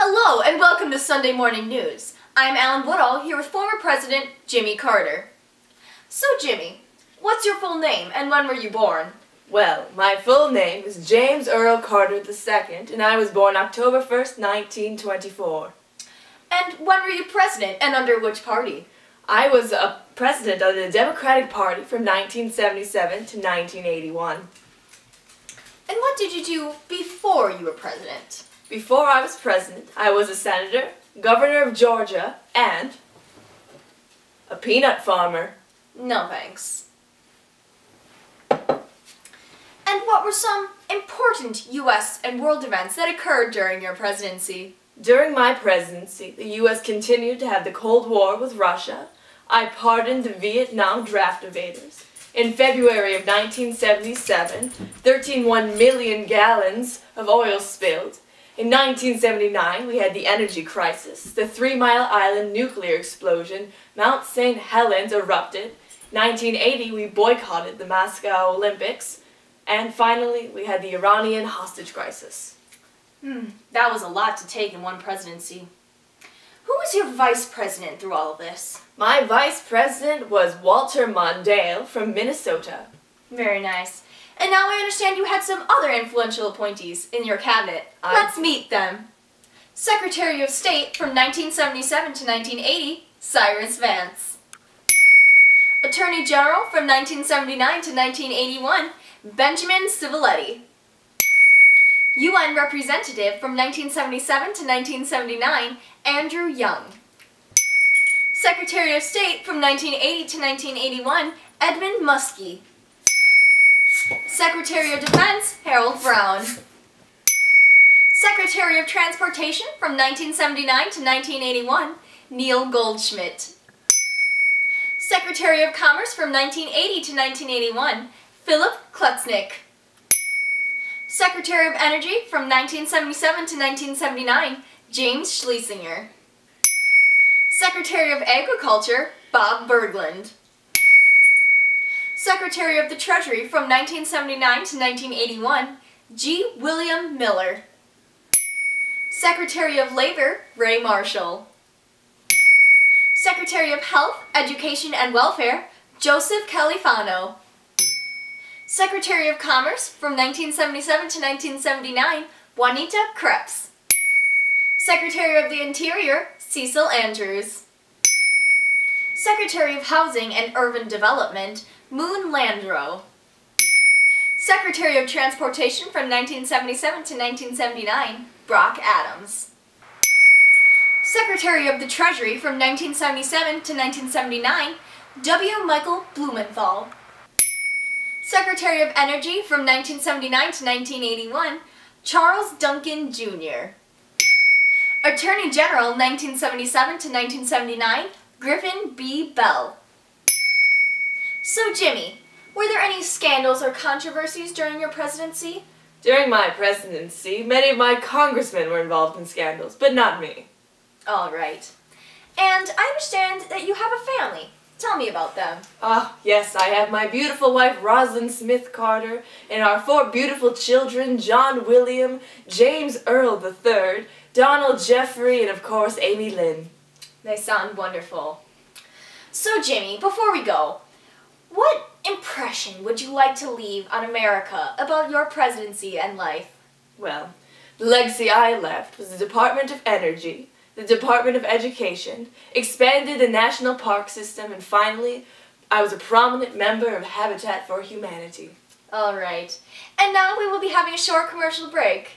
Hello and welcome to Sunday Morning News. I'm Alan Woodall here with former President Jimmy Carter. So Jimmy, what's your full name and when were you born? Well, my full name is James Earl Carter II, and I was born October 1st, 1924. And when were you president and under which party? I was a president of the Democratic Party from 1977 to 1981. And what did you do before you were president? Before I was president, I was a senator, governor of Georgia, and a peanut farmer. No thanks. And what were some important U.S. and world events that occurred during your presidency? During my presidency, the U.S. continued to have the Cold War with Russia. I pardoned the Vietnam draft evaders. In February of 1977, 13.1 million gallons of oil spilled. In 1979, we had the energy crisis, the 3 Mile Island nuclear explosion, Mount St. Helens erupted. 1980, we boycotted the Moscow Olympics. And finally, we had the Iranian hostage crisis. That was a lot to take in one presidency. Who was your vice president through all of this? My vice president was Walter Mondale from Minnesota. Very nice. And now I understand you had some other influential appointees in your cabinet. Let's meet them. Secretary of State from 1977 to 1980, Cyrus Vance. Attorney General from 1979 to 1981, Benjamin Civiletti. UN Representative from 1977 to 1979, Andrew Young. Secretary of State from 1980 to 1981, Edmund Muskie. Secretary of Defense, Harold Brown. Secretary of Transportation from 1979 to 1981, Neil Goldschmidt. Secretary of Commerce from 1980 to 1981, Philip Klutznick. Secretary of Energy from 1977 to 1979, James Schlesinger. Secretary of Agriculture, Bob Berglund. Secretary of the Treasury from 1979 to 1981, G. William Miller. Secretary of Labor, Ray Marshall. Secretary of Health, Education and Welfare, Joseph Califano. Secretary of Commerce from 1977 to 1979, Juanita Krebs. Secretary of the Interior, Cecil Andrews. Secretary of Housing and Urban Development, Moon Landreau. Secretary of Transportation from 1977 to 1979, Brock Adams. Secretary of the Treasury from 1977 to 1979, W. Michael Blumenthal. Secretary of Energy from 1979 to 1981, Charles Duncan Jr. Attorney General 1977 to 1979, Griffin B. Bell. So Jimmy, were there any scandals or controversies during your presidency? During my presidency, many of my congressmen were involved in scandals, but not me. All right. And I understand that you have a family. Tell me about them. Yes, I have my beautiful wife, Rosalind Smith Carter, and our 4 beautiful children, John William, James Earl III, Donald Jeffrey, and of course, Amy Lynn. They sound wonderful. So Jimmy, before we go, what impression would you like to leave on America about your presidency and life? Well, the legacy I left was the Department of Energy, the Department of Education, expanded the National Park System, and finally, I was a prominent member of Habitat for Humanity. All right. And now we will be having a short commercial break.